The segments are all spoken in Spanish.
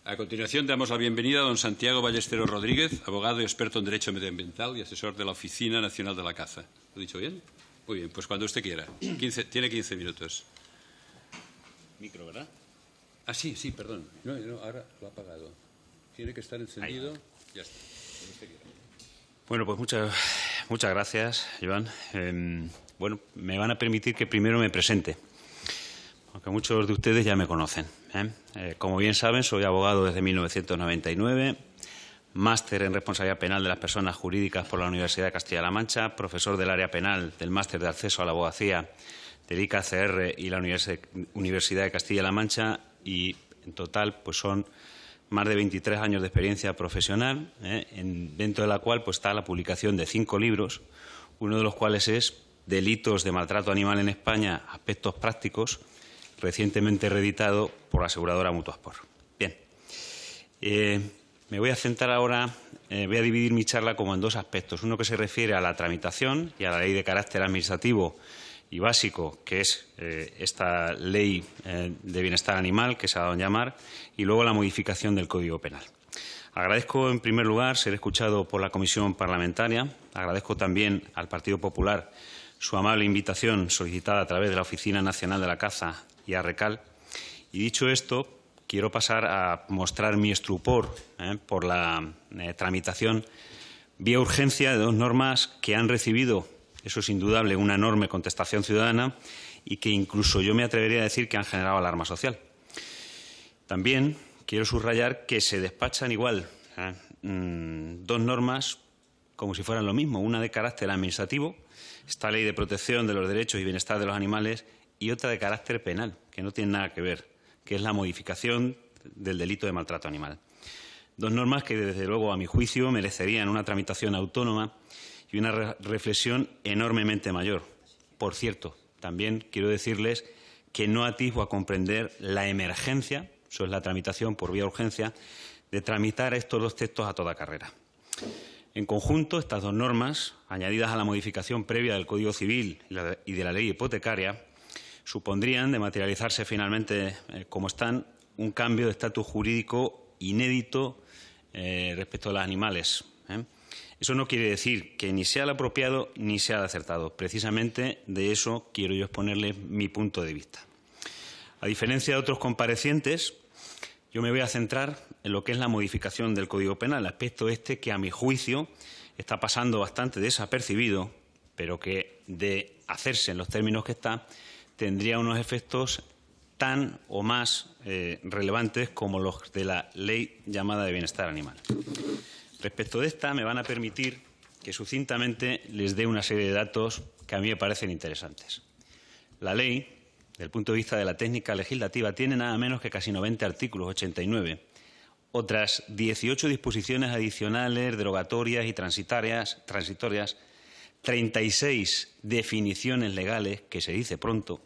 A continuación, damos la bienvenida a don Santiago Ballesteros Rodríguez, abogado y experto en Derecho Medioambiental y asesor de la Oficina Nacional de la Caza. ¿Lo he dicho bien? Muy bien, pues cuando usted quiera. Tiene 15 minutos. Micro, ¿verdad? Ah, sí, perdón. No, ahora lo ha apagado. Tiene que estar encendido. Ya está. Cuando usted quiera. Bueno, pues muchas gracias, Iván. Bueno, me van a permitir que primero me presente, aunque muchos de ustedes ya me conocen. Como bien saben, soy abogado desde 1999, máster en responsabilidad penal de las personas jurídicas por la Universidad de Castilla-La Mancha, profesor del área penal del máster de acceso a la abogacía del ICACR y la Universidad de Castilla-La Mancha, y en total pues son más de 23 años de experiencia profesional, dentro de la cual pues está la publicación de 5 libros, uno de los cuales es Delitos de maltrato animal en España, aspectos prácticos, recientemente reeditado por la aseguradora Mutuaspor. Bien, me voy a centrar ahora, voy a dividir mi charla como en 2 aspectos. Uno que se refiere a la tramitación y a la ley de carácter administrativo y básico, que es esta ley de bienestar animal, que se ha dado en llamar, y luego la modificación del Código Penal. Agradezco, en primer lugar, ser escuchado por la Comisión Parlamentaria. Agradezco también al Partido Popular su amable invitación solicitada a través de la Oficina Nacional de la Caza y a RECAL. Y dicho esto, quiero pasar a mostrar mi estupor por la tramitación vía urgencia de 2 normas que han recibido, eso es indudable, una enorme contestación ciudadana y que incluso yo me atrevería a decir que han generado alarma social. También quiero subrayar que se despachan igual 2 normas como si fueran lo mismo, una de carácter administrativo, esta Ley de Protección de los Derechos y Bienestar de los Animales, y otra de carácter penal, que no tiene nada que ver, que es la modificación del delito de maltrato animal. 2 normas que, desde luego, a mi juicio, merecerían una tramitación autónoma y una reflexión enormemente mayor. Por cierto, también quiero decirles que no atisbo a comprender la emergencia, eso es la tramitación por vía urgencia, de tramitar estos 2 textos a toda carrera. En conjunto, estas 2 normas, añadidas a la modificación previa del Código Civil y de la ley hipotecaria, supondrían, de materializarse finalmente como están, un cambio de estatus jurídico inédito respecto a los animales. Eso no quiere decir que ni sea el apropiado ni sea el acertado. Precisamente de eso quiero yo exponerles mi punto de vista. A diferencia de otros comparecientes, yo me voy a centrar en lo que es la modificación del Código Penal, el aspecto este que, a mi juicio, está pasando bastante desapercibido, pero que, de hacerse en los términos que está, tendría unos efectos tan o más relevantes como los de la ley llamada de bienestar animal. Respecto de esta, me van a permitir que sucintamente les dé una serie de datos que a mí me parecen interesantes. La ley, desde el punto de vista de la técnica legislativa, tiene nada menos que casi 90 artículos, 89, otras 18 disposiciones adicionales, derogatorias y transitorias, 36 definiciones legales, que se dice pronto,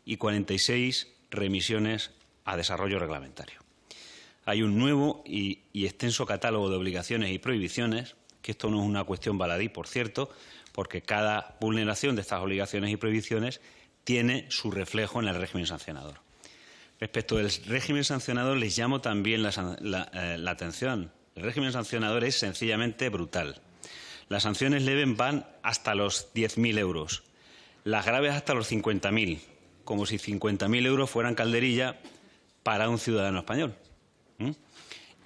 y 46 remisiones a desarrollo reglamentario. Hay un nuevo y extenso catálogo de obligaciones y prohibiciones, que esto no es una cuestión baladí, por cierto, porque cada vulneración de estas obligaciones y prohibiciones tiene su reflejo en el régimen sancionador. Respecto del régimen sancionador, les llamo también la atención. El régimen sancionador es sencillamente brutal. Las sanciones leves van hasta los 10.000 euros, las graves hasta los 50.000, como si 50.000 euros fueran calderilla para un ciudadano español.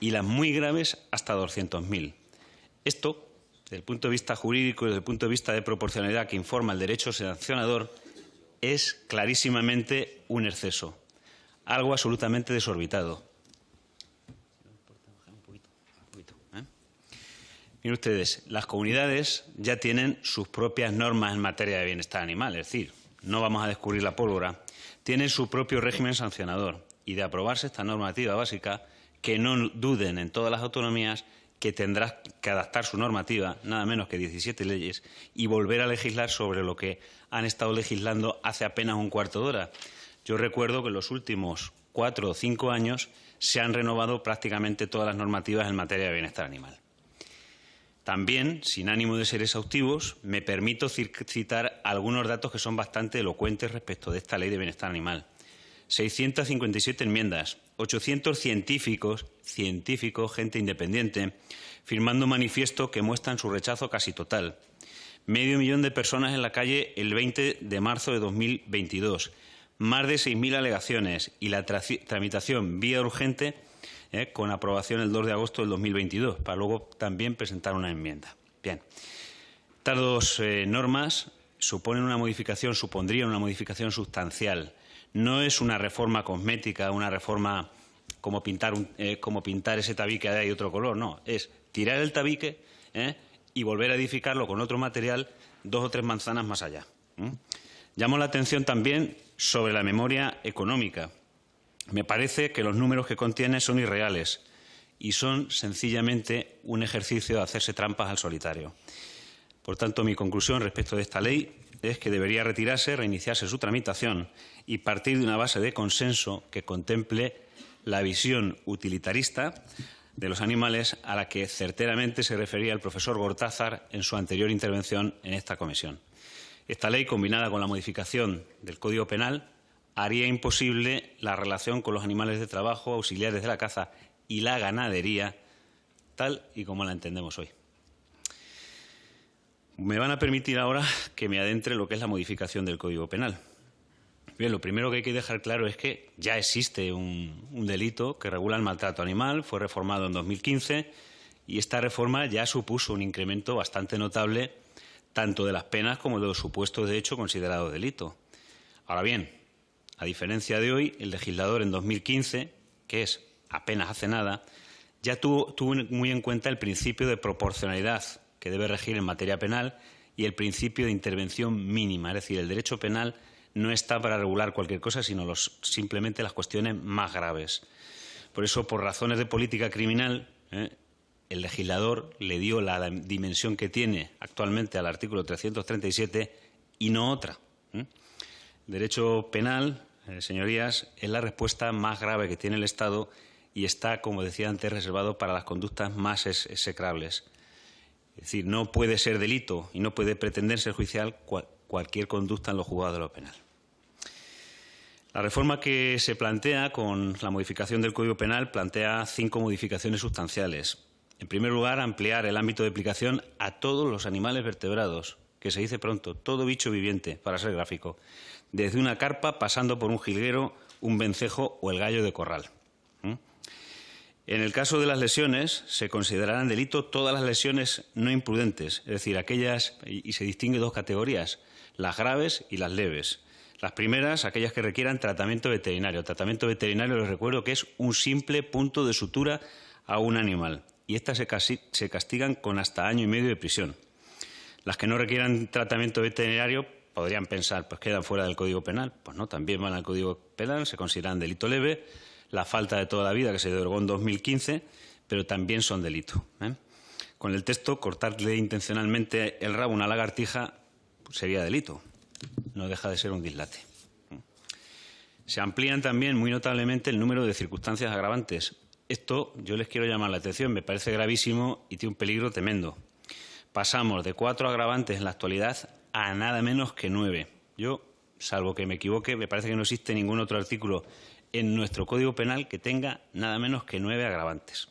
Y las muy graves hasta 200.000. Esto, desde el punto de vista jurídico y desde el punto de vista de proporcionalidad que informa el derecho sancionador, es clarísimamente un exceso, algo absolutamente desorbitado. Miren ustedes, las comunidades ya tienen sus propias normas en materia de bienestar animal, es decir, no vamos a descubrir la pólvora, tienen su propio régimen sancionador y, de aprobarse esta normativa básica, que no duden en todas las autonomías que tendrán que adaptar su normativa, nada menos que 17 leyes, y volver a legislar sobre lo que han estado legislando hace apenas un cuarto de hora. Yo recuerdo que en los últimos 4 o 5 años se han renovado prácticamente todas las normativas en materia de bienestar animal. También, sin ánimo de ser exhaustivos, me permito citar algunos datos que son bastante elocuentes respecto de esta ley de bienestar animal. 657 enmiendas, 800 científicos, gente independiente, firmando un manifiesto que muestran su rechazo casi total. Medio millón de personas en la calle el 20 de marzo de 2022. Más de 6.000 alegaciones y la tramitación vía urgente con aprobación el 2 de agosto del 2022, para luego también presentar una enmienda. Bien, estas dos normas supondrían una modificación sustancial. No es una reforma cosmética, una reforma como pintar ese tabique de otro color, no. Es tirar el tabique y volver a edificarlo con otro material 2 o 3 manzanas más allá. Llamo la atención también sobre la memoria económica. Me parece que los números que contiene son irreales y son sencillamente un ejercicio de hacerse trampas al solitario. Por tanto, mi conclusión respecto de esta ley es que debería retirarse, reiniciarse su tramitación y partir de una base de consenso que contemple la visión utilitarista de los animales a la que certeramente se refería el profesor Gortázar en su anterior intervención en esta comisión. Esta ley, combinada con la modificación del Código Penal, haría imposible la relación con los animales de trabajo, auxiliares de la caza y la ganadería, tal y como la entendemos hoy. Me van a permitir ahora que me adentre en lo que es la modificación del Código Penal. Bien, lo primero que hay que dejar claro es que ya existe un delito que regula el maltrato animal, fue reformado en 2015 y esta reforma ya supuso un incremento bastante notable tanto de las penas como de los supuestos de hecho considerados delito. Ahora bien, a diferencia de hoy, el legislador en 2015, que es apenas hace nada, ya tuvo muy en cuenta el principio de proporcionalidad que debe regir en materia penal y el principio de intervención mínima. Es decir, el derecho penal no está para regular cualquier cosa, sino simplemente las cuestiones más graves. Por eso, por razones de política criminal, el legislador le dio la dimensión que tiene actualmente al artículo 337 y no otra. Derecho penal, señorías, es la respuesta más grave que tiene el Estado y está, como decía antes, reservado para las conductas más execrables. Es decir, no puede ser delito y no puede pretender ser judicial cualquier conducta en los juzgados de lo penal. La reforma que se plantea con la modificación del Código Penal plantea 5 modificaciones sustanciales. En primer lugar, ampliar el ámbito de aplicación a todos los animales vertebrados, que se dice pronto, todo bicho viviente, para ser gráfico, desde una carpa pasando por un jilguero, un vencejo o el gallo de corral. En el caso de las lesiones, se considerarán delito todas las lesiones no imprudentes, es decir, aquellas, y se distingue 2 categorías, las graves y las leves. Las primeras, aquellas que requieran tratamiento veterinario. Tratamiento veterinario, les recuerdo que es un simple punto de sutura a un animal, y estas se castigan con hasta 1 año y medio de prisión. Las que no requieran tratamiento veterinario podrían pensar, pues quedan fuera del Código Penal. Pues no, también van al Código Penal, se consideran delito leve. La falta de toda la vida, que se derogó en 2015, pero también son delito. Con el texto, cortarle intencionalmente el rabo a una lagartija pues sería delito. No deja de ser un dislate. Se amplían también muy notablemente el número de circunstancias agravantes. Esto yo les quiero llamar la atención, me parece gravísimo y tiene un peligro tremendo. Pasamos de 4 agravantes en la actualidad a nada menos que 9. Yo, salvo que me equivoque, me parece que no existe ningún otro artículo en nuestro Código Penal que tenga nada menos que 9 agravantes.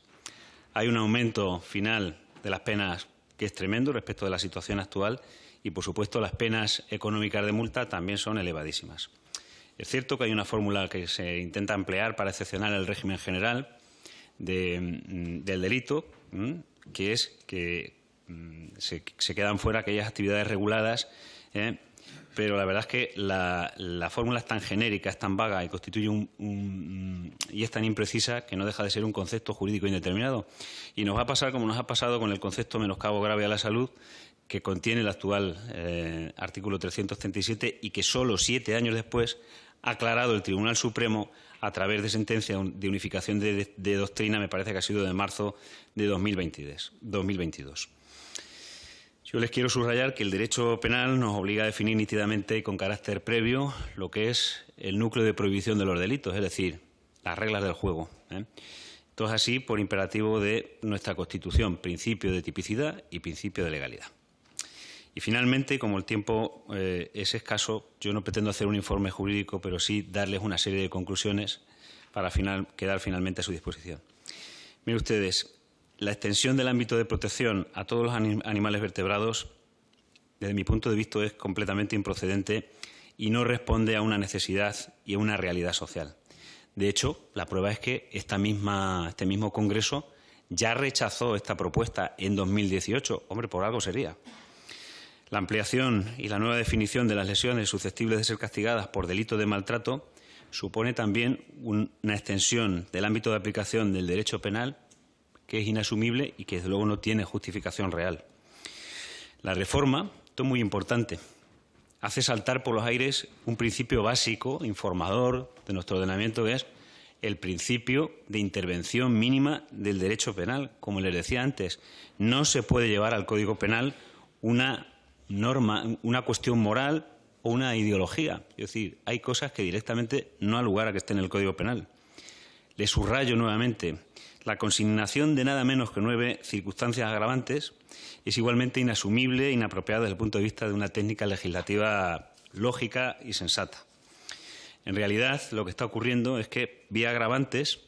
Hay un aumento final de las penas que es tremendo respecto de la situación actual y, por supuesto, las penas económicas de multa también son elevadísimas. Es cierto que hay una fórmula que se intenta emplear para excepcionar el régimen general del delito, que es que se quedan fuera aquellas actividades reguladas, pero la verdad es que la fórmula es tan genérica, es tan vaga y constituye y es tan imprecisa que no deja de ser un concepto jurídico indeterminado. Y nos va a pasar como nos ha pasado con el concepto menoscabo grave a la salud que contiene el actual artículo 337 y que solo 7 años después ha aclarado el Tribunal Supremo a través de sentencia de unificación de doctrina, me parece que ha sido de marzo de 2022. Yo les quiero subrayar que el derecho penal nos obliga a definir nítidamente y con carácter previo lo que es el núcleo de prohibición de los delitos, es decir, las reglas del juego. Esto es así por imperativo de nuestra Constitución, principio de tipicidad y principio de legalidad. Y finalmente, como el tiempo es escaso, yo no pretendo hacer un informe jurídico, pero sí darles una serie de conclusiones para quedar finalmente a su disposición. Miren ustedes, la extensión del ámbito de protección a todos los animales vertebrados, desde mi punto de vista, es completamente improcedente y no responde a una necesidad y a una realidad social. De hecho, la prueba es que este mismo Congreso ya rechazó esta propuesta en 2018. Hombre, por algo sería. La ampliación y la nueva definición de las lesiones susceptibles de ser castigadas por delito de maltrato supone también una extensión del ámbito de aplicación del derecho penal que es inasumible y que, desde luego, no tiene justificación real. La reforma, esto es muy importante, hace saltar por los aires un principio básico, informador de nuestro ordenamiento, que es el principio de intervención mínima del derecho penal. Como les decía antes, no se puede llevar al Código Penal una norma, una cuestión moral o una ideología. Es decir, hay cosas que directamente no ha lugar a que estén en el Código Penal. Le subrayo nuevamente, la consignación de nada menos que 9 circunstancias agravantes es igualmente inasumible e inapropiada desde el punto de vista de una técnica legislativa lógica y sensata. En realidad, lo que está ocurriendo es que, vía agravantes,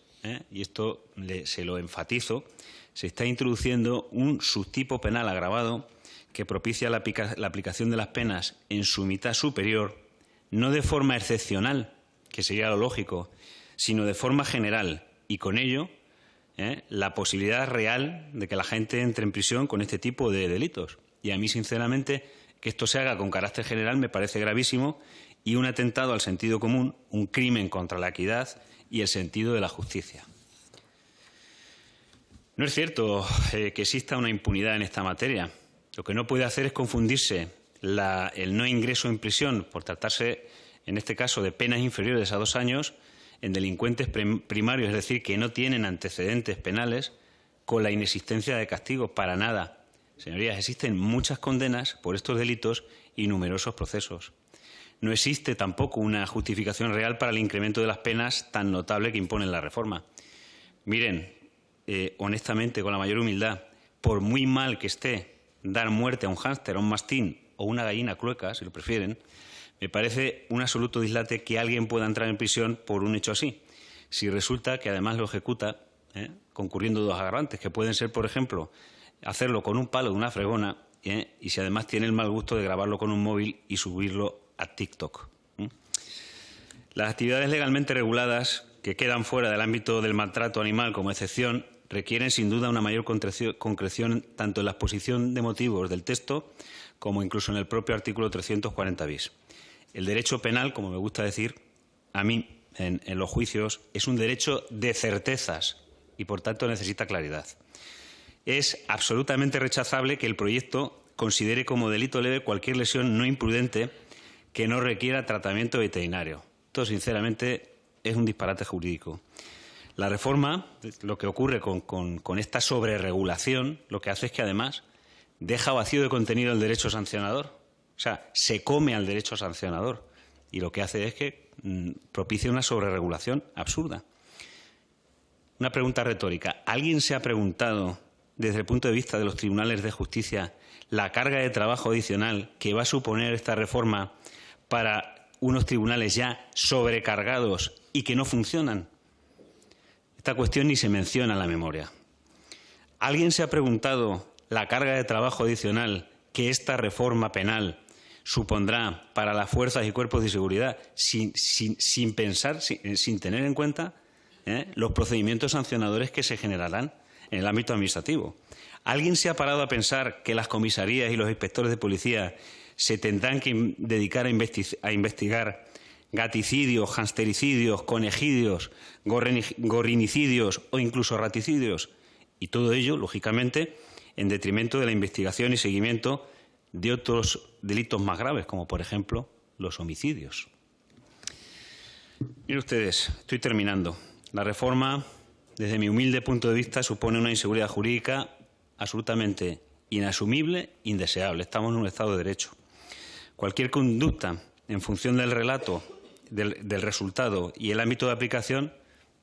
y esto se lo enfatizo, se está introduciendo un subtipo penal agravado que propicia la aplicación de las penas en su mitad superior, no de forma excepcional, que sería lo lógico, sino de forma general, y con ello la posibilidad real de que la gente entre en prisión con este tipo de delitos. Y a mí, sinceramente, que esto se haga con carácter general me parece gravísimo y un atentado al sentido común, un crimen contra la equidad y el sentido de la justicia. No es cierto que exista una impunidad en esta materia. Lo que no puede hacer es confundirse el no ingreso en prisión por tratarse, en este caso, de penas inferiores a 2 años en delincuentes primarios, es decir, que no tienen antecedentes penales, con la inexistencia de castigo. Para nada. Señorías, existen muchas condenas por estos delitos y numerosos procesos. No existe tampoco una justificación real para el incremento de las penas tan notable que impone la reforma. Miren, honestamente, con la mayor humildad, por muy mal que esté dar muerte a un hámster, a un mastín o una gallina clueca, si lo prefieren, me parece un absoluto dislate que alguien pueda entrar en prisión por un hecho así. Si resulta que además lo ejecuta concurriendo 2 agravantes, que pueden ser, por ejemplo, hacerlo con un palo de una fregona y si además tiene el mal gusto de grabarlo con un móvil y subirlo a TikTok. Las actividades legalmente reguladas que quedan fuera del ámbito del maltrato animal como excepción requieren sin duda una mayor concreción tanto en la exposición de motivos del texto como incluso en el propio artículo 340 bis. El derecho penal, como me gusta decir a mí en los juicios, es un derecho de certezas y, por tanto, necesita claridad. Es absolutamente rechazable que el proyecto considere como delito leve cualquier lesión no imprudente que no requiera tratamiento veterinario. Esto, sinceramente, es un disparate jurídico. La reforma, lo que ocurre con esta sobreregulación, lo que hace es que, además, deja vacío de contenido el derecho sancionador. O sea, se come al derecho sancionador. Y lo que hace es que propicia una sobreregulación absurda. Una pregunta retórica. ¿Alguien se ha preguntado, desde el punto de vista de los tribunales de justicia, la carga de trabajo adicional que va a suponer esta reforma para unos tribunales ya sobrecargados y que no funcionan? Esta cuestión ni se menciona en la memoria. ¿Alguien se ha preguntado la carga de trabajo adicional que esta reforma penal supondrá para las fuerzas y cuerpos de seguridad sin pensar, sin tener en cuenta los procedimientos sancionadores que se generarán en el ámbito administrativo? ¿Alguien se ha parado a pensar que las comisarías y los inspectores de policía se tendrán que dedicar a investigar gaticidios, hamstericidios, conejidios, gorrinicidios o incluso raticidios? Y todo ello, lógicamente, en detrimento de la investigación y seguimiento de otros delitos más graves, como por ejemplo los homicidios. Miren ustedes, estoy terminando. La reforma, desde mi humilde punto de vista, supone una inseguridad jurídica absolutamente inasumible, indeseable. Estamos en un Estado de Derecho. Cualquier conducta en función del relato, del resultado y el ámbito de aplicación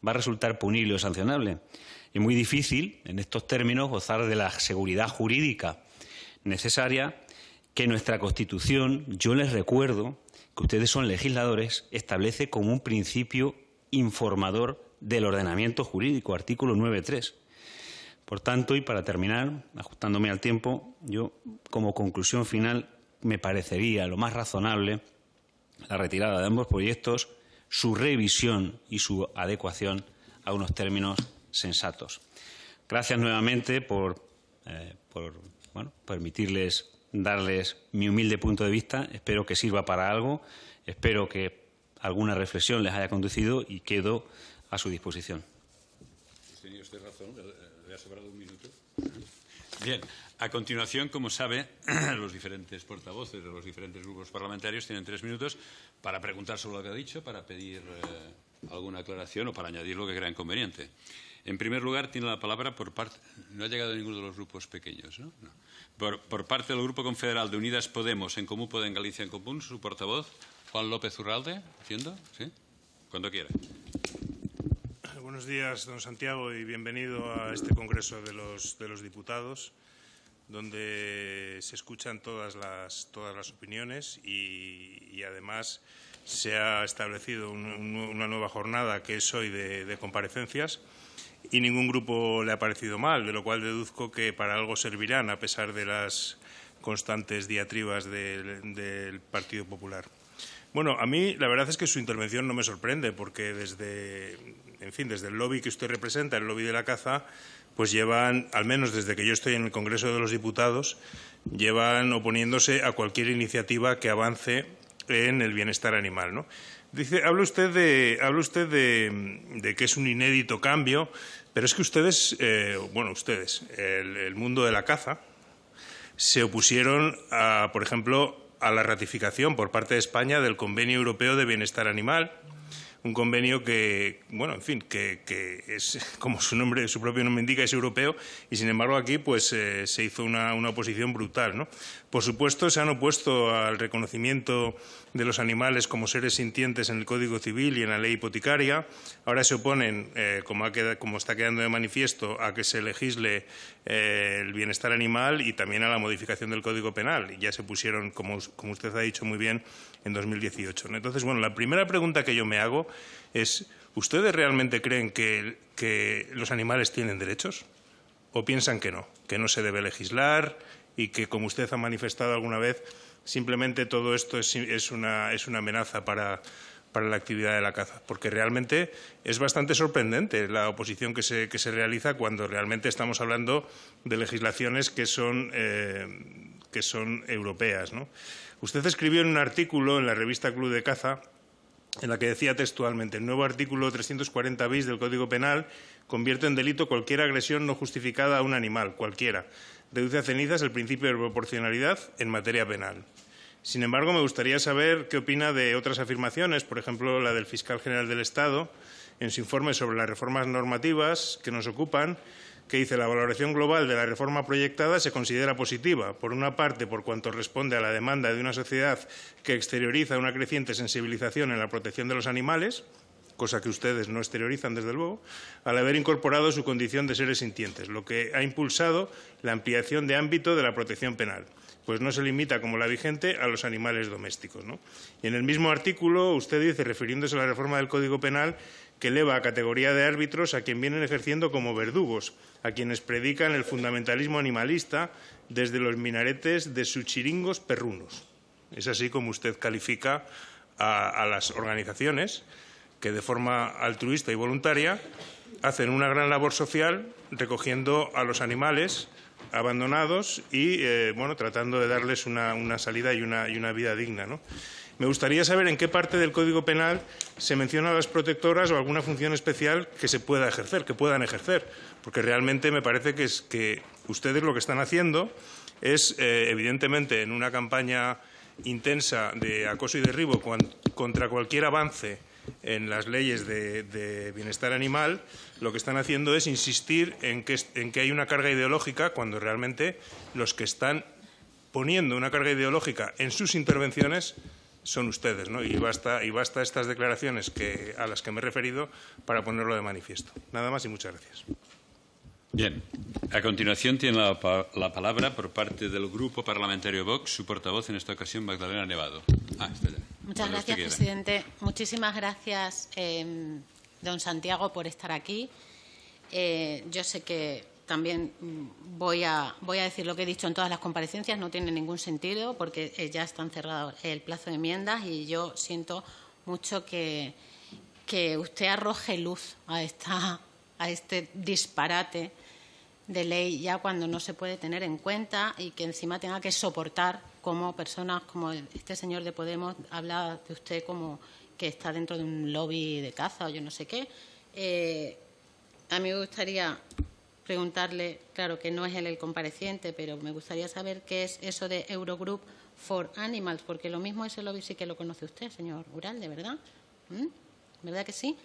va a resultar punible o sancionable. Es muy difícil, en estos términos, gozar de la seguridad jurídica necesaria que nuestra Constitución, yo les recuerdo que ustedes son legisladores, establece como un principio informador del ordenamiento jurídico, artículo 9.3. Por tanto, y para terminar, ajustándome al tiempo, yo, como conclusión final, me parecería lo más razonable la retirada de ambos proyectos, su revisión y su adecuación a unos términos sensatos. Gracias nuevamente por permitirles darles mi humilde punto de vista. Espero que sirva para algo. Espero que alguna reflexión les haya conducido y quedo a su disposición. Tenía usted razón, le ha sobrado un minuto. Bien, a continuación, como sabe, los diferentes portavoces de los diferentes grupos parlamentarios tienen 3 minutos para preguntar sobre lo que ha dicho, para pedir alguna aclaración o para añadir lo que crean conveniente. En primer lugar, tiene la palabra por parte... No ha llegado ninguno de los grupos pequeños, ¿no? No. Por parte del Grupo Confederal de Unidas Podemos, En Comú Podem, Galicia en Común, su portavoz, Juan López Urralde, ¿entiendo? ¿Sí? Cuando quiera. Buenos días, don Santiago, y bienvenido a este Congreso de los Diputados, donde se escuchan todas las opiniones y además se ha establecido una nueva jornada que es hoy de comparecencias y ningún grupo le ha parecido mal, de lo cual deduzco que para algo servirán a pesar de las constantes diatribas del Partido Popular. Bueno, a mí la verdad es que su intervención no me sorprende porque desde el lobby que usted representa, el lobby de la caza, pues llevan, al menos desde que yo estoy en el Congreso de los Diputados, llevan oponiéndose a cualquier iniciativa que avance en el bienestar animal, ¿no? Habla usted de que es un inédito cambio, pero es que ustedes, el mundo de la caza, se opusieron, por ejemplo, a la ratificación por parte de España del Convenio Europeo de Bienestar Animal, un convenio que es, como su propio nombre indica, es europeo y, sin embargo, aquí pues se hizo una oposición brutal, ¿no? Por supuesto, se han opuesto al reconocimiento de los animales como seres sintientes en el Código Civil y en la ley hipotecaria. Ahora se oponen, como está quedando de manifiesto, a que se legisle el bienestar animal y también a la modificación del Código Penal. Y ya se pusieron, como usted ha dicho muy bien, en 2018. Entonces, bueno, la primera pregunta que yo me hago es, ¿ustedes realmente creen que los animales tienen derechos? ¿O piensan que no se debe legislar y que, como usted ha manifestado alguna vez, simplemente todo esto es una amenaza para la actividad de la caza? Porque realmente es bastante sorprendente la oposición que se realiza cuando realmente estamos hablando de legislaciones que son europeas, ¿no? Usted escribió en un artículo en la revista Club de Caza en la que decía textualmente: el nuevo artículo 340 bis del Código Penal convierte en delito cualquier agresión no justificada a un animal, cualquiera. Reduce a cenizas el principio de proporcionalidad en materia penal. Sin embargo, me gustaría saber qué opina de otras afirmaciones, por ejemplo, la del fiscal general del Estado, en su informe sobre las reformas normativas que nos ocupan, que dice: la valoración global de la reforma proyectada se considera positiva, por una parte, por cuanto responde a la demanda de una sociedad que exterioriza una creciente sensibilización en la protección de los animales, cosa que ustedes no exteriorizan, desde luego, al haber incorporado su condición de seres sintientes, lo que ha impulsado la ampliación de ámbito de la protección penal, pues no se limita, como la vigente, a los animales domésticos, ¿no? Y en el mismo artículo usted dice, refiriéndose a la reforma del Código Penal, que eleva a categoría de árbitros a quien vienen ejerciendo como verdugos, a quienes predican el fundamentalismo animalista desde los minaretes de sus chiringos perrunos. Es así como usted califica a las organizaciones que de forma altruista y voluntaria hacen una gran labor social recogiendo a los animales abandonados y tratando de darles una salida y una vida digna, ¿no? Me gustaría saber en qué parte del Código Penal se menciona a las protectoras o alguna función especial que se pueda ejercer, que puedan ejercer, porque realmente me parece que ustedes lo que están haciendo es, evidentemente, en una campaña intensa de acoso y derribo contra cualquier avance en las leyes de bienestar animal, lo que están haciendo es insistir en que hay una carga ideológica cuando realmente los que están poniendo una carga ideológica en sus intervenciones son ustedes, ¿no? Y basta estas declaraciones a las que me he referido para ponerlo de manifiesto. Nada más y muchas gracias. Bien. A continuación tiene la palabra por parte del Grupo Parlamentario Vox su portavoz en esta ocasión, Magdalena Nevado. Está ya. Muchas gracias, presidente. Muchísimas gracias, don Santiago, por estar aquí. Yo sé que también voy a decir lo que he dicho en todas las comparecencias, no tiene ningún sentido porque ya está cerrado el plazo de enmiendas y yo siento mucho que usted arroje luz a este disparate de ley ya cuando no se puede tener en cuenta y que encima tenga que soportar como personas como este señor de Podemos habla de usted como que está dentro de un lobby de caza o yo no sé qué. A mí me gustaría preguntarle, claro que no es él el compareciente, pero me gustaría saber qué es eso de Eurogroup for Animals, porque lo mismo ese lobby sí que lo conoce usted, señor Uralde, ¿verdad? ¿Verdad que sí?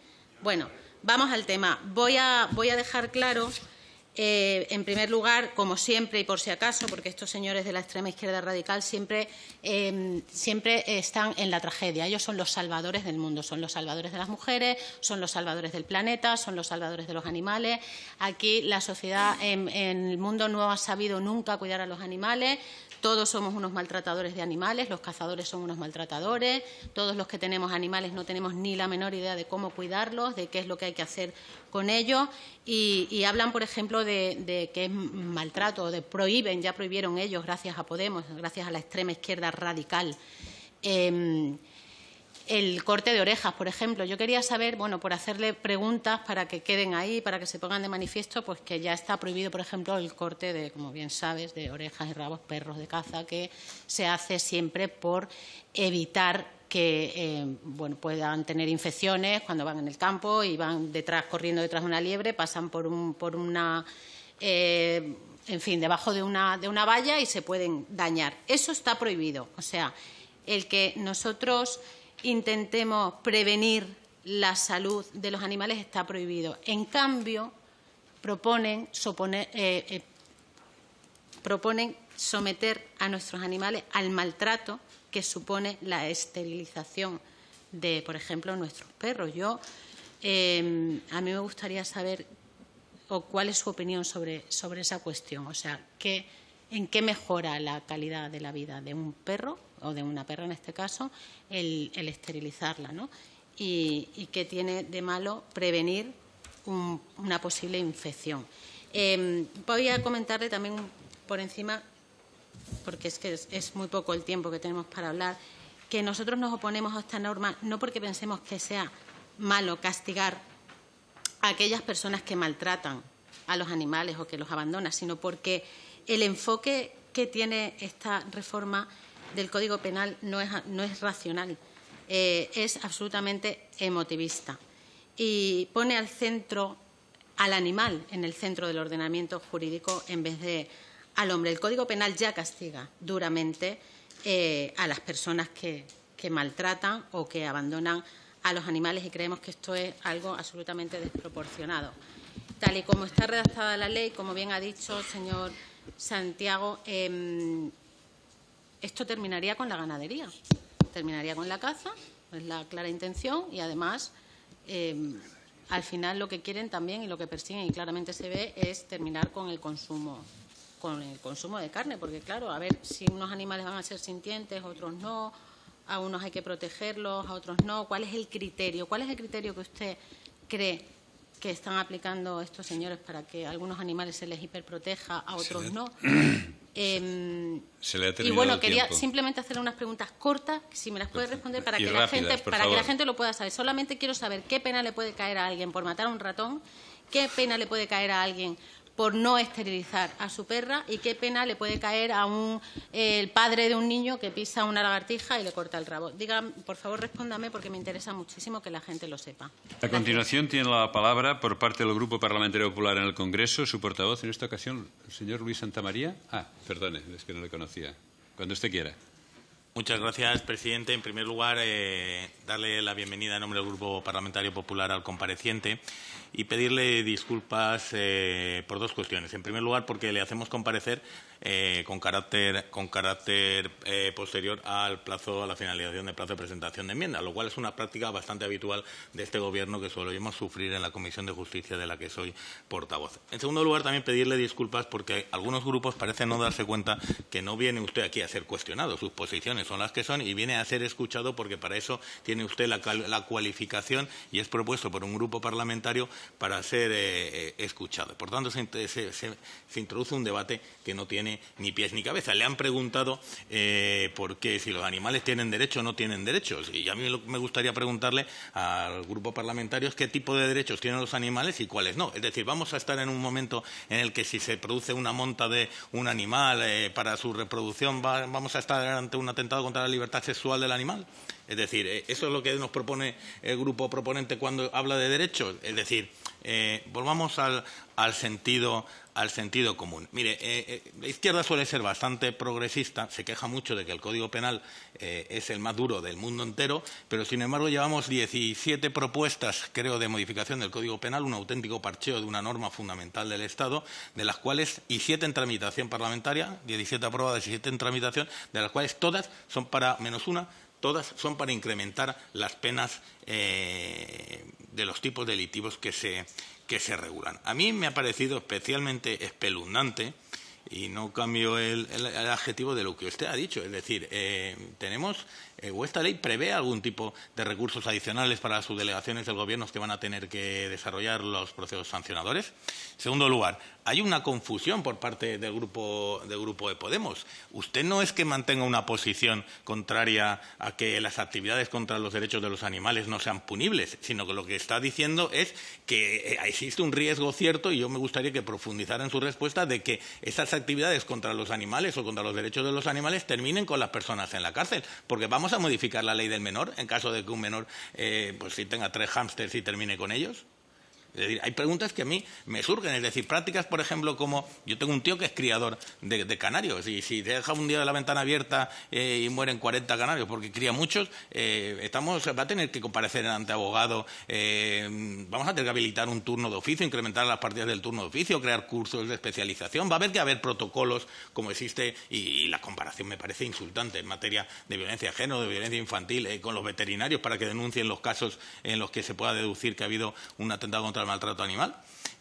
Bueno, vamos al tema. Voy a dejar claro, en primer lugar, como siempre y por si acaso, porque estos señores de la extrema izquierda radical siempre están en la tragedia. Ellos son los salvadores del mundo, son los salvadores de las mujeres, son los salvadores del planeta, son los salvadores de los animales. Aquí la sociedad en el mundo no ha sabido nunca cuidar a los animales. Todos somos unos maltratadores de animales, los cazadores son unos maltratadores, todos los que tenemos animales no tenemos ni la menor idea de cómo cuidarlos, de qué es lo que hay que hacer con ellos y hablan, por ejemplo, de que es maltrato, ya prohibieron ellos, gracias a Podemos, gracias a la extrema izquierda radical, el corte de orejas, por ejemplo. Yo quería saber, bueno, por hacerle preguntas para que queden ahí, para que se pongan de manifiesto, pues que ya está prohibido, por ejemplo, el corte de, como bien sabes, de orejas y rabos, perros de caza, que se hace siempre por evitar que puedan tener infecciones cuando van en el campo y van corriendo detrás de una liebre, pasan por una debajo de una valla y se pueden dañar. Eso está prohibido. O sea, el que nosotros intentemos prevenir la salud de los animales está prohibido. En cambio, proponen someter a nuestros animales al maltrato que supone la esterilización de, por ejemplo, nuestros perros. A mí me gustaría saber cuál es su opinión sobre esa cuestión. O sea, ¿en qué mejora la calidad de la vida de un perro o de una perra en este caso el esterilizarla, ¿no? Y qué tiene de malo prevenir una posible infección. Voy a comentarle también por encima, porque es que es muy poco el tiempo que tenemos para hablar, que nosotros nos oponemos a esta norma no porque pensemos que sea malo castigar a aquellas personas que maltratan a los animales o que los abandonan, sino porque el enfoque que tiene esta reforma del Código Penal no es racional, es absolutamente emotivista y pone al animal en el centro del ordenamiento jurídico en vez de al hombre. El Código Penal ya castiga duramente a las personas que maltratan o que abandonan a los animales y creemos que esto es algo absolutamente desproporcionado. Tal y como está redactada la ley, como bien ha dicho el señor Santiago, esto terminaría con la ganadería, terminaría con la caza, es la clara intención y además al final lo que quieren también y lo que persiguen y claramente se ve es terminar con el consumo de carne, porque claro, a ver si unos animales van a ser sintientes, otros no, a unos hay que protegerlos, a otros no. ¿Cuál es el criterio? ¿Cuál es el criterio que usted cree que están aplicando estos señores para que a algunos animales se les hiperproteja, a otros no? Se le ha terminado y bueno, el quería tiempo. simplemente hacer unas preguntas cortas, si me las puede responder para Y que rápidas, por que favor. la gente lo pueda saber. Solamente quiero saber qué pena le puede caer a alguien por matar a un ratón, qué pena le puede caer a alguien por no esterilizar a su perra y qué pena le puede caer a el padre de un niño que pisa una lagartija y le corta el rabo. Diga, por favor, respóndame porque me interesa muchísimo que la gente lo sepa. A continuación tiene la palabra por parte del Grupo Parlamentario Popular en el Congreso su portavoz en esta ocasión, el señor Luis Santamaría. Perdone, es que no le conocía. Cuando usted quiera. Muchas gracias, presidente. En primer lugar, darle la bienvenida en nombre del Grupo Parlamentario Popular al compareciente y pedirle disculpas por dos cuestiones. En primer lugar, porque le hacemos comparecer con carácter posterior al plazo, a la finalización del plazo de presentación de enmiendas, lo cual es una práctica bastante habitual de este Gobierno que solemos sufrir en la Comisión de Justicia de la que soy portavoz. En segundo lugar, también pedirle disculpas porque algunos grupos parecen no darse cuenta que no viene usted aquí a ser cuestionado, sus posiciones son las que son y viene a ser escuchado porque para eso tiene usted la cualificación y es propuesto por un grupo parlamentario para ser escuchado. Por tanto, se introduce un debate que no tiene ni pies ni cabeza. Le han preguntado por qué, si los animales tienen derechos o no tienen derechos. Y a mí me gustaría preguntarle al grupo parlamentario qué tipo de derechos tienen los animales y cuáles no. Es decir, vamos a estar en un momento en el que si se produce una monta de un animal para su reproducción, vamos a estar ante un atentado contra la libertad sexual del animal. Es decir, eso es lo que nos propone el grupo proponente cuando habla de derechos. Es decir, volvamos al sentido común. Mire, la izquierda suele ser bastante progresista, se queja mucho de que el Código Penal es el más duro del mundo entero, pero sin embargo llevamos 17 propuestas, creo, de modificación del Código Penal, un auténtico parcheo de una norma fundamental del Estado, de las cuales, y 7 en tramitación parlamentaria, 17 aprobadas y 7 en tramitación, de las cuales todas son para, menos una, todas son para incrementar las penas de los tipos delictivos que se regulan. A mí me ha parecido especialmente espeluznante, y no cambio el adjetivo de lo que usted ha dicho, es decir, o esta ley prevé algún tipo de recursos adicionales para las subdelegaciones del Gobierno que van a tener que desarrollar los procesos sancionadores. En segundo lugar, hay una confusión por parte del grupo de Podemos. Usted no es que mantenga una posición contraria a que las actividades contra los derechos de los animales no sean punibles, sino que lo que está diciendo es que existe un riesgo cierto, y yo me gustaría que profundizara en su respuesta, de que esas actividades contra los animales o contra los derechos de los animales terminen con las personas en la cárcel, porque vamos a modificar la ley del menor en caso de que un menor pues si tenga 3 hámsters y termine con ellos. Es decir, hay preguntas que a mí me surgen, es decir, prácticas, por ejemplo, como yo tengo un tío que es criador de canarios y si deja un día la ventana abierta y mueren 40 canarios porque cría muchos, va a tener que comparecer ante abogado, vamos a tener que habilitar un turno de oficio, incrementar las partidas del turno de oficio, crear cursos de especialización, va a haber que haber protocolos como existe y la comparación me parece insultante en materia de violencia de género, de violencia infantil, con los veterinarios para que denuncien los casos en los que se pueda deducir que ha habido un atentado contra el maltrato animal.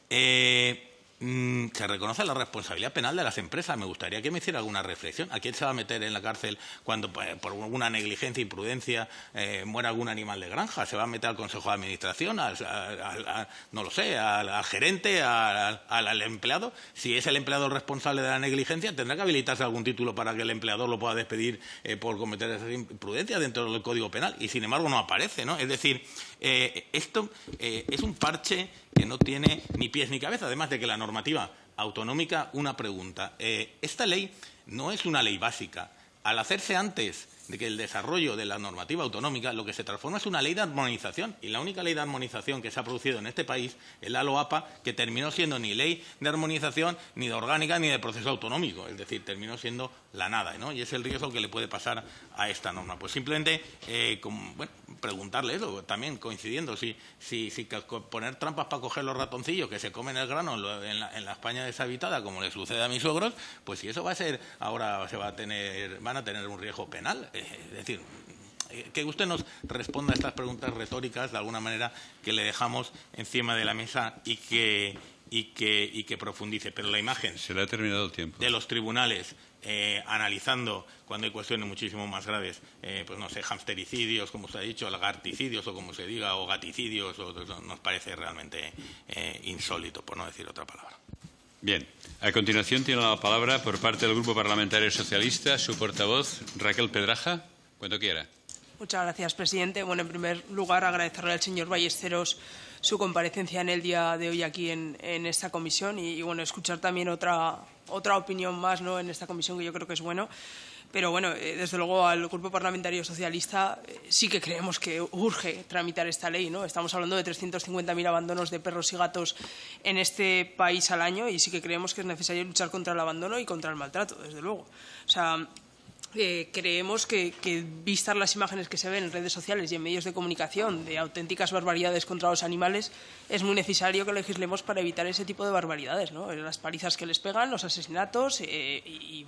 Se reconoce la responsabilidad penal de las empresas. Me gustaría que me hiciera alguna reflexión. ¿A quién se va a meter en la cárcel cuando por alguna negligencia, imprudencia, muera algún animal de granja? ¿Se va a meter al Consejo de Administración, no lo sé, al gerente, al empleado? Si es el empleado el responsable de la negligencia, tendrá que habilitarse algún título para que el empleador lo pueda despedir por cometer esa imprudencia dentro del Código Penal. Y, sin embargo, no aparece, ¿no? Es decir, esto es un parche que no tiene ni pies ni cabeza, además de que la normativa autonómica, una pregunta. Esta ley no es una ley básica. Al hacerse antes de que el desarrollo de la normativa autonómica, lo que se transforma es una ley de armonización. Y la única ley de armonización que se ha producido en este país es la LOAPA, que terminó siendo ni ley de armonización, ni de orgánica, ni de proceso autonómico. Es decir, terminó siendo la nada, ¿no? Y es el riesgo que le puede pasar a esta norma. Pues simplemente, preguntarle eso, también coincidiendo, si poner trampas para coger los ratoncillos que se comen el grano en la España deshabitada, como le sucede a mis suegros, pues si eso va a ser, ahora van a tener un riesgo penal. Es decir, que usted nos responda a estas preguntas retóricas de alguna manera que le dejamos encima de la mesa y que profundice. Pero la imagen se le ha terminado el tiempo de los tribunales analizando cuando hay cuestiones muchísimo más graves, pues no sé, hamstericidios, como se ha dicho, lagarticidios o como se diga, o gaticidios, nos parece realmente insólito, por no decir otra palabra. Bien. A continuación tiene la palabra por parte del Grupo Parlamentario Socialista su portavoz, Raquel Pedraja, cuando quiera. Muchas gracias, presidente. Bueno, en primer lugar, agradecerle al señor Ballesteros su comparecencia en el día de hoy aquí en esta comisión y bueno, escuchar también otra opinión más, ¿no?, en esta comisión, que yo creo que es bueno. Pero bueno, desde luego al Grupo Parlamentario Socialista sí que creemos que urge tramitar esta ley, ¿no? Estamos hablando de 350.000 abandonos de perros y gatos en este país al año y sí que creemos que es necesario luchar contra el abandono y contra el maltrato, desde luego. O sea, creemos que, vistas las imágenes que se ven en redes sociales y en medios de comunicación de auténticas barbaridades contra los animales, es muy necesario que legislemos para evitar ese tipo de barbaridades, ¿no? Las palizas que les pegan, los asesinatos y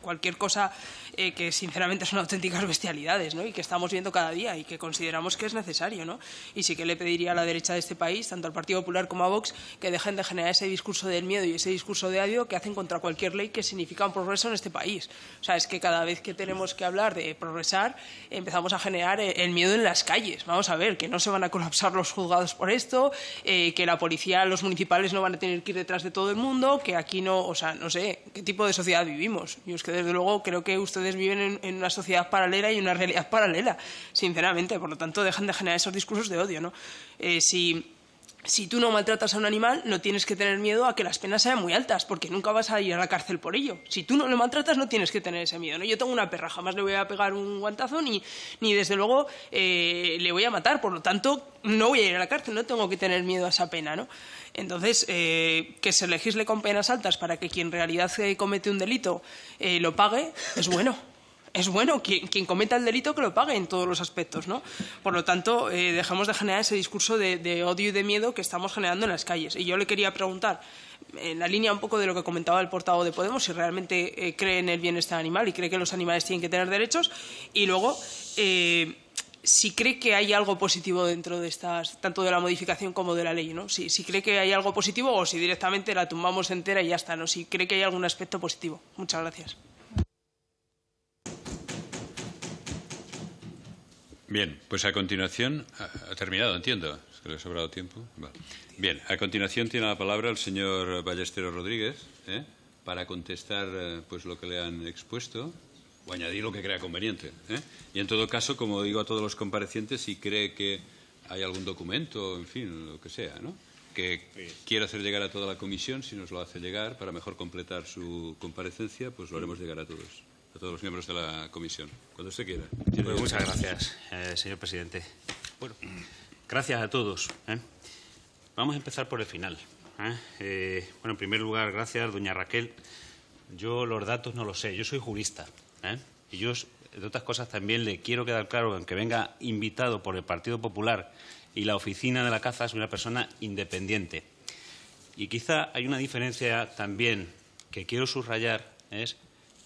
cualquier cosa que sinceramente son auténticas bestialidades, ¿no? Y que estamos viendo cada día y que consideramos que es necesario, ¿no? Y sí que le pediría a la derecha de este país, tanto al Partido Popular como a Vox, que dejen de generar ese discurso del miedo y ese discurso de odio que hacen contra cualquier ley que significa un progreso en este país. O sea, es que cada vez que tenemos que hablar de progresar, empezamos a generar el miedo en las calles. Vamos a ver, que no se van a colapsar los juzgados por esto, que la policía, los municipales no van a tener que ir detrás de todo el mundo, que aquí no, o sea, no sé, ¿qué tipo de sociedad vivimos? Yo es que desde luego creo que ustedes viven en una sociedad paralela y una realidad paralela, sinceramente. Por lo tanto, dejan de generar esos discursos de odio, ¿no? Si tú no maltratas a un animal, no tienes que tener miedo a que las penas sean muy altas, porque nunca vas a ir a la cárcel por ello. Si tú no lo maltratas, no tienes que tener ese miedo, ¿no? Yo tengo una perra, jamás le voy a pegar un guantazo ni desde luego le voy a matar. Por lo tanto, no voy a ir a la cárcel, no tengo que tener miedo a esa pena, ¿no? Entonces, que se legisle con penas altas para que quien en realidad comete un delito lo pague, es bueno. Es bueno, quien cometa el delito que lo pague en todos los aspectos, ¿no? Por lo tanto, dejemos de generar ese discurso de odio y de miedo que estamos generando en las calles. Y yo le quería preguntar, en la línea un poco de lo que comentaba el portavoz de Podemos, si realmente cree en el bienestar animal y cree que los animales tienen que tener derechos, y luego si cree que hay algo positivo dentro de estas, tanto de la modificación como de la ley, ¿no? Si cree que hay algo positivo o si directamente la tumbamos entera y ya está, ¿no? Si cree que hay algún aspecto positivo. Muchas gracias. Bien, pues a continuación, ha terminado, entiendo, es que le ha sobrado tiempo. Vale. Bien, a continuación tiene la palabra el señor Ballesteros Rodríguez para contestar pues lo que le han expuesto o añadir lo que crea conveniente. Y en todo caso, como digo a todos los comparecientes, si cree que hay algún documento, en fin, lo que sea, ¿no?, que quiera hacer llegar a toda la comisión, si nos lo hace llegar para mejor completar su comparecencia, pues lo haremos llegar a todos los miembros de la comisión, cuando usted quiera. Pues muchas gracias, señor presidente. Bueno, gracias a todos. Vamos a empezar por el final. Bueno, en primer lugar, gracias, doña Raquel. Yo los datos no los sé, yo soy jurista. Y yo, de otras cosas, también le quiero quedar claro que aunque venga invitado por el Partido Popular y la oficina de la caza, soy una persona independiente. Y quizá hay una diferencia también que quiero subrayar, es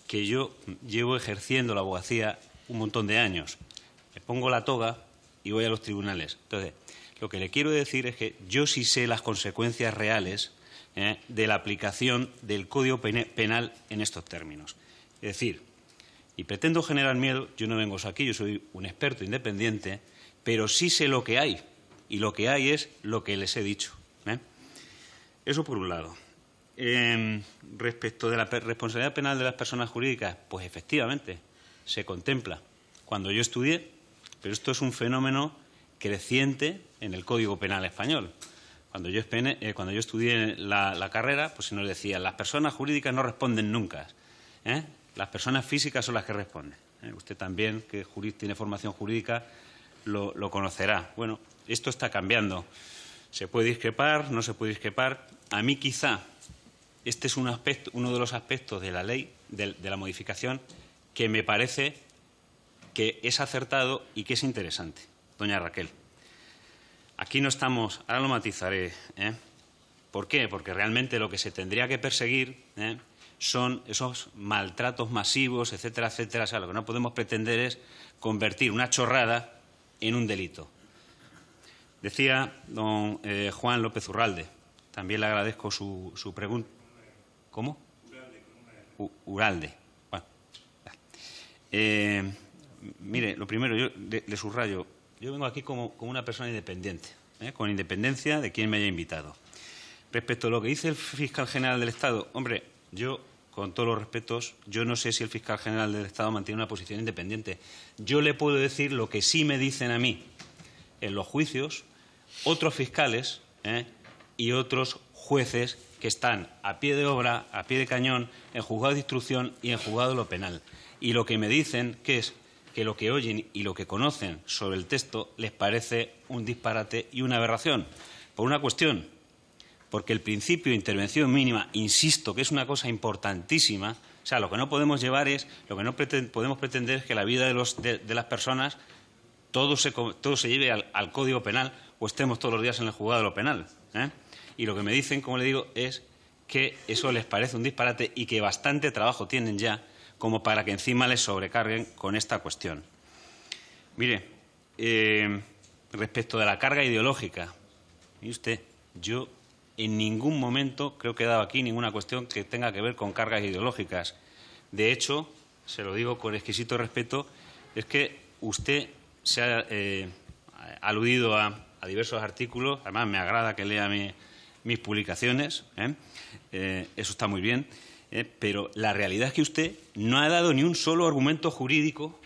que yo llevo ejerciendo la abogacía un montón de años. Me pongo la toga y voy a los tribunales. Entonces, lo que le quiero decir es que yo sí sé las consecuencias reales de la aplicación del Código Penal en estos términos. Es decir, y pretendo generar miedo, yo no vengo aquí, yo soy un experto independiente, pero sí sé lo que hay, y lo que hay es lo que les he dicho. Eso por un lado. Respecto de la responsabilidad penal de las personas jurídicas, pues efectivamente se contempla cuando yo estudié, pero esto es un fenómeno creciente en el Código Penal español. Cuando yo estudié la carrera, pues se nos decía, las personas jurídicas no responden nunca, las personas físicas son las que responden. Usted también, que tiene formación jurídica, lo conocerá. Bueno, esto está cambiando. Se puede discrepar, no se puede discrepar. A mí quizá este es uno de los aspectos de la ley, de la modificación, que me parece que es acertado y que es interesante. Doña Raquel, aquí no estamos, ahora lo matizaré. ¿Por qué? Porque realmente lo que se tendría que perseguir son esos maltratos masivos, etcétera, etcétera. O sea, lo que no podemos pretender es convertir una chorrada en un delito. Decía don Juan López Urralde, también le agradezco su pregunta. ¿Cómo? Uralde. Bueno. Mire, lo primero, yo le subrayo, yo vengo aquí como una persona independiente, con independencia de quien me haya invitado. Respecto a lo que dice el fiscal general del Estado, hombre, yo, con todos los respetos, yo no sé si el fiscal general del Estado mantiene una posición independiente. Yo le puedo decir lo que sí me dicen a mí en los juicios otros fiscales y otros jueces que están a pie de obra, a pie de cañón, en juzgado de instrucción y en juzgado de lo penal. Y lo que me dicen que es que lo que oyen y lo que conocen sobre el texto les parece un disparate y una aberración. Por una cuestión, porque el principio de intervención mínima, insisto, que es una cosa importantísima, o sea, lo que no podemos llevar es, lo que no podemos pretender es que la vida de las personas todo se lleve al Código Penal o estemos todos los días en el juzgado de lo penal. Y lo que me dicen, como le digo, es que eso les parece un disparate y que bastante trabajo tienen ya como para que encima les sobrecarguen con esta cuestión. Mire, respecto de la carga ideológica, mire usted, yo en ningún momento creo que he dado aquí ninguna cuestión que tenga que ver con cargas ideológicas. De hecho, se lo digo con exquisito respeto, es que usted se ha aludido a diversos artículos, además me agrada que lea mis publicaciones, eso está muy bien, pero la realidad es que usted no ha dado ni un solo argumento jurídico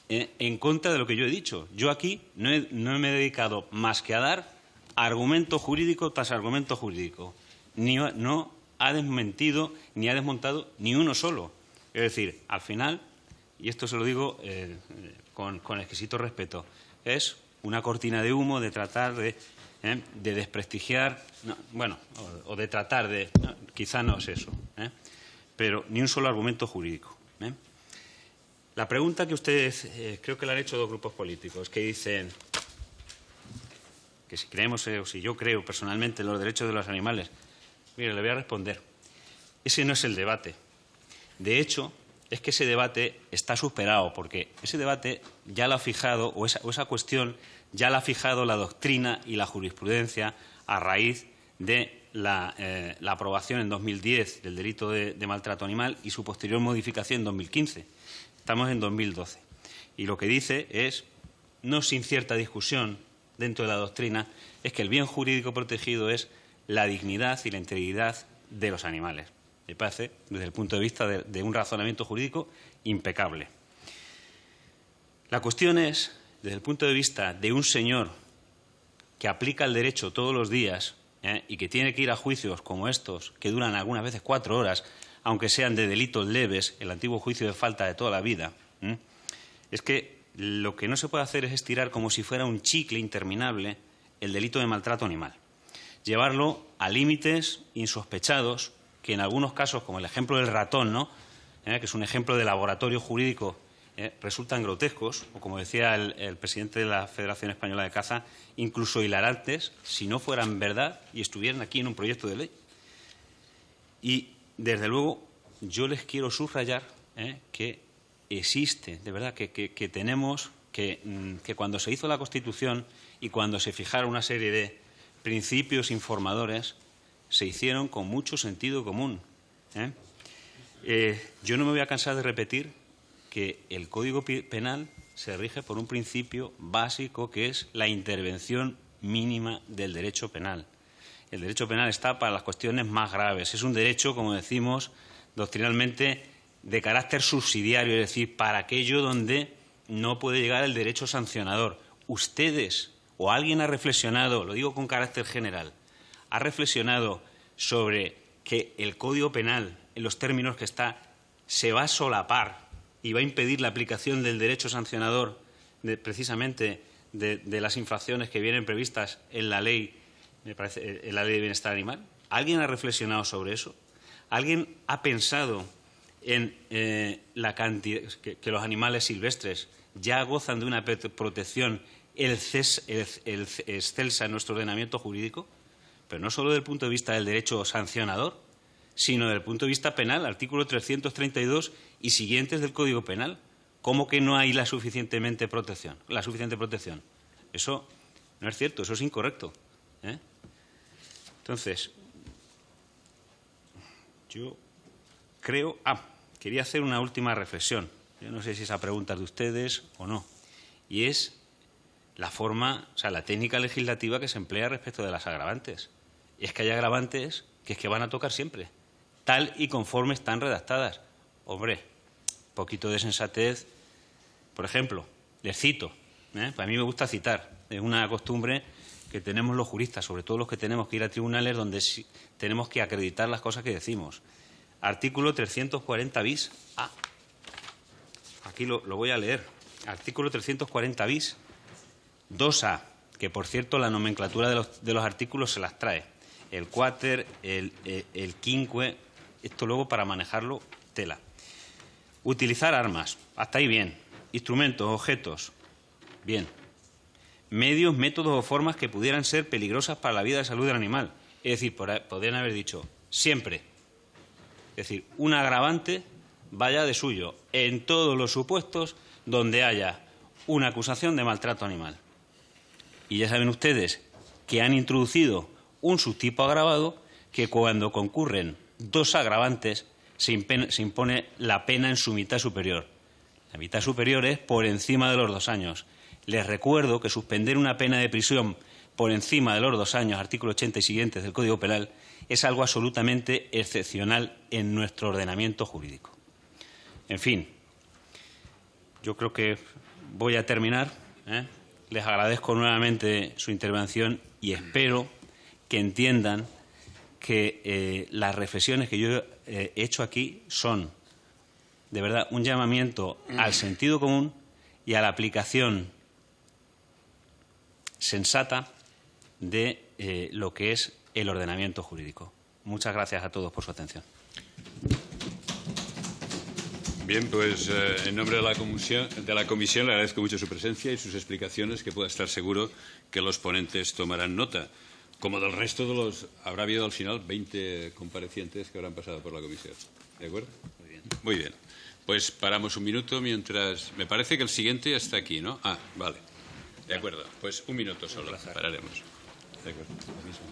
en contra de lo que yo he dicho. Yo aquí no me he dedicado más que a dar argumento jurídico tras argumento jurídico. No ha desmentido ni ha desmontado ni uno solo. Es decir, al final, y esto se lo digo con exquisito respeto, es una cortina de humo de tratar de desprestigiar, o de tratar de... No, quizá no es eso, pero ni un solo argumento jurídico. La pregunta que ustedes, creo que la han hecho dos grupos políticos, que dicen que si creemos o si yo creo personalmente en los derechos de los animales, mire, le voy a responder. Ese no es el debate. De hecho, es que ese debate está superado, porque ese debate ya lo ha fijado, o esa cuestión ya la ha fijado la doctrina y la jurisprudencia a raíz de la aprobación en 2010 del delito de maltrato animal y su posterior modificación en 2015. Estamos en 2012. Y lo que dice es, no sin cierta discusión dentro de la doctrina, es que el bien jurídico protegido es la dignidad y la integridad de los animales. Me parece, desde el punto de vista de un razonamiento jurídico, impecable. La cuestión es, desde el punto de vista de un señor que aplica el derecho todos los días y que tiene que ir a juicios como estos, que duran algunas veces 4 horas, aunque sean de delitos leves, el antiguo juicio de falta de toda la vida, es que lo que no se puede hacer es estirar como si fuera un chicle interminable el delito de maltrato animal. Llevarlo a límites insospechados, que en algunos casos, como el ejemplo del ratón, que es un ejemplo de laboratorio jurídico, resultan grotescos, o como decía el presidente de la Federación Española de Caza, incluso hilarantes, si no fueran verdad y estuvieran aquí en un proyecto de ley. Y, desde luego, yo les quiero subrayar que existe, de verdad, que tenemos, que cuando se hizo la Constitución y cuando se fijaron una serie de principios informadores, se hicieron con mucho sentido común. Yo no me voy a cansar de repetir que el Código Penal se rige por un principio básico que es la intervención mínima del derecho penal. El derecho penal está para las cuestiones más graves. Es un derecho, como decimos doctrinalmente, de carácter subsidiario, es decir, para aquello donde no puede llegar el derecho sancionador. Ustedes o alguien ha reflexionado, lo digo con carácter general, ha reflexionado sobre que el Código Penal, en los términos que está, se va a solapar y va a impedir la aplicación del derecho sancionador precisamente de las infracciones que vienen previstas en la ley, en la Ley de Bienestar Animal. ¿Alguien ha reflexionado sobre eso? ¿Alguien ha pensado en la cantidad que los animales silvestres ya gozan de una protección excelsa en nuestro ordenamiento jurídico? Pero no solo desde el punto de vista del derecho sancionador, sino desde el punto de vista penal, artículo 332 y siguientes del Código Penal. ¿Cómo que no hay la suficiente protección? Eso no es cierto, eso es incorrecto. Entonces, yo creo... quería hacer una última reflexión. Yo no sé si esa pregunta es de ustedes o no. Y es la forma, o sea, la técnica legislativa que se emplea respecto de las agravantes. Y es que hay agravantes que van a tocar siempre, tal y conforme están redactadas. Hombre, poquito de sensatez. Por ejemplo, les cito, a mí me gusta citar, es una costumbre que tenemos los juristas, sobre todo los que tenemos que ir a tribunales donde tenemos que acreditar las cosas que decimos. Artículo 340 bis A. Aquí lo voy a leer. Artículo 340 bis 2A, que por cierto la nomenclatura de los artículos se las trae. el cuáter, el quinque, esto luego para manejarlo, tela. Utilizar armas, hasta ahí bien. Instrumentos, objetos, bien. Medios, métodos o formas que pudieran ser peligrosas para la vida y salud del animal. Es decir, podrían haber dicho siempre. Es decir, un agravante vaya de suyo en todos los supuestos donde haya una acusación de maltrato animal. Y ya saben ustedes que han introducido un subtipo agravado que cuando concurren dos agravantes se impone la pena en su mitad superior. La mitad superior es por encima de los 2 años. Les recuerdo que suspender una pena de prisión por encima de los 2 años, artículo 80 y siguientes del Código Penal, es algo absolutamente excepcional en nuestro ordenamiento jurídico. En fin, yo creo que voy a terminar. Les agradezco nuevamente su intervención y espero que entiendan que las reflexiones que yo he hecho aquí son, de verdad, un llamamiento al sentido común y a la aplicación sensata de lo que es el ordenamiento jurídico. Muchas gracias a todos por su atención. Bien, pues en nombre de la comisión le agradezco mucho su presencia y sus explicaciones, que pueda estar seguro que los ponentes tomarán nota. Como del resto de los... Habrá habido al final 20 comparecientes que habrán pasado por la comisión. ¿De acuerdo? Muy bien. Muy bien. Pues paramos un minuto mientras... Me parece que el siguiente ya está aquí, ¿no? Ah, vale. De acuerdo. Pues un minuto solo. Pararemos. De acuerdo. Lo mismo.